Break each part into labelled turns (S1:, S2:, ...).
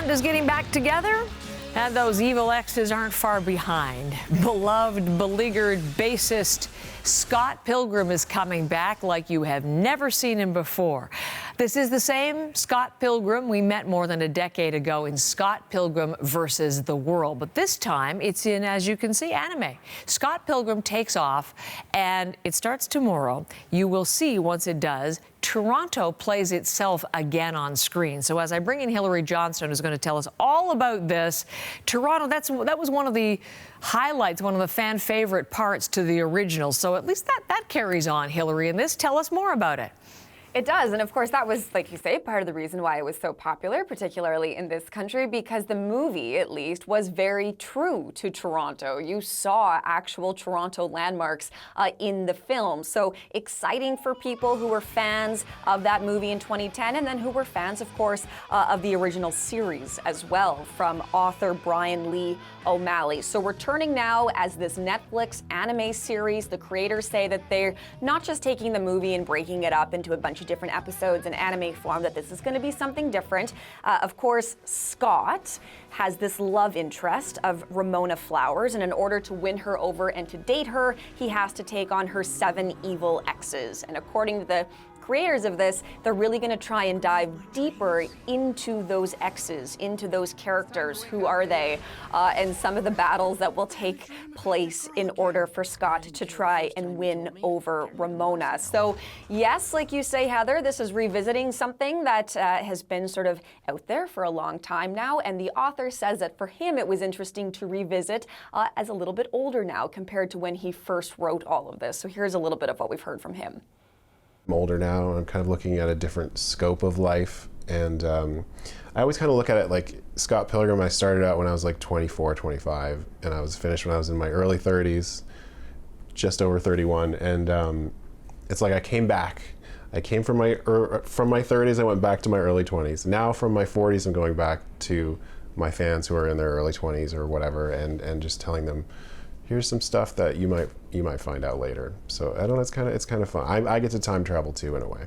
S1: band is getting back together, and those evil exes aren't far behind. Beloved, beleaguered bassist Scott Pilgrim is coming back like you have never seen him before. This is the same Scott Pilgrim we met more than a decade ago in Scott Pilgrim versus the World. But this time it's in, as you can see, anime. Scott Pilgrim Takes Off, and it starts tomorrow. You will see once it does, Toronto plays itself again on screen. So as I bring in Hillary Johnstone, who's going to tell us all about this, Toronto, that was one of the highlights, one of the fan favorite parts to the original. So at least that carries on, Hillary, in this. Tell us more about it.
S2: It does, and of course that was, like you say, part of the reason why it was so popular, particularly in this country, because the movie, at least, was very true to Toronto. You saw actual Toronto landmarks in the film. So exciting for people who were fans of that movie in 2010, and then who were fans, of course, of the original series as well, from author Brian Lee O'Malley. So returning now as this Netflix anime series, the creators say that they're not just taking the movie and breaking it up into a bunch of different episodes in anime form, that this is going to be something different. Of course, Scott has this love interest of Ramona Flowers, and in order to win her over and to date her, he has to take on her 7 evil exes. And according to the creators of this, they're really going to try and dive deeper into those exes, into those characters. Who are they? And some of the battles that will take place in order for Scott to try and win over Ramona. So yes, like you say, Heather, this is revisiting something that has been sort of out there for a long time now. And the author says that for him, it was interesting to revisit as a little bit older now compared to when he first wrote all of this. So here's a little bit of what we've heard from him.
S3: I'm older now, and I'm kind of looking at a different scope of life, and I always kind of look at it like Scott Pilgrim. I started out when I was like 24, 25, and I was finished when I was in my early 30s, just over 31, and it's like I came back. I came from my 30s, I went back to my early 20s. Now from my 40s, I'm going back to my fans who are in their early 20s or whatever, and just telling them, here's some stuff that you might find out later. So I don't know, it's kind of fun. I get to time travel too, in a way.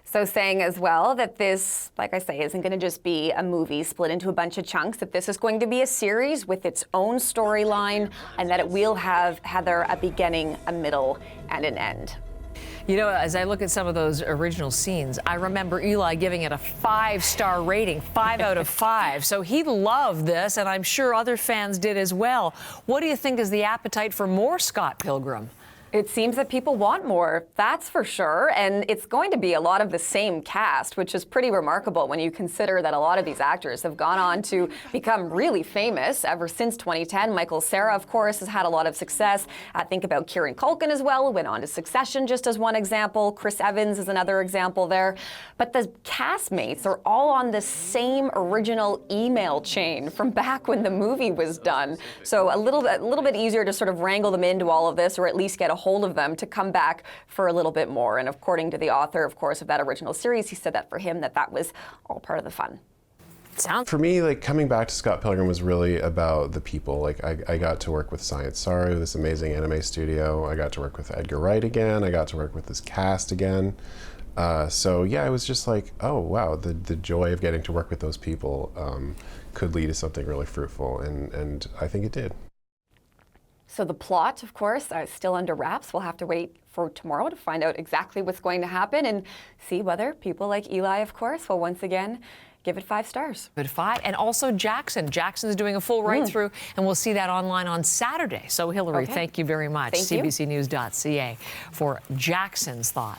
S2: So saying as well that this, like I say, isn't going to just be a movie split into a bunch of chunks, that this is going to be a series with its own storyline, and that it will have, Heather, a beginning, a middle, and an end.
S1: You know, as I look at some of those original scenes, I remember Eli giving it a 5-star rating, 5 out of 5. So he loved this, and I'm sure other fans did as well. What do you think is the appetite for more Scott Pilgrim?
S2: It seems that people want more, that's for sure, and it's going to be a lot of the same cast, which is pretty remarkable when you consider that a lot of these actors have gone on to become really famous ever since 2010. Michael Cera, of course, has had a lot of success. Think about Kieran Culkin as well, who went on to Succession, just as one example. Chris Evans is another example there. But the castmates are all on the same original email chain from back when the movie was done. So a little bit easier to sort of wrangle them into all of this, or at least get a hold of them to come back for a little bit more. And according to the author, of course, of that original series, he said that for him, that was all part of the fun.
S3: For me, like, coming back to Scott Pilgrim was really about the people. Like, I got to work with Science Saru, this amazing anime studio. I got to work with Edgar Wright again. I got to work with this cast again. So yeah, it was just like, oh wow, the joy of getting to work with those people could lead to something really fruitful, and I think it did.
S2: So the plot, of course, is still under wraps. We'll have to wait for tomorrow to find out exactly what's going to happen and see whether people like Eli, of course, will once again give it 5 stars.
S1: But 5, and also Jackson. Jackson's doing a full write-through, and we'll see that online on Saturday. So Hillary, thank you very much.
S2: Thank you.
S1: CBCNews.ca for Jackson's thoughts.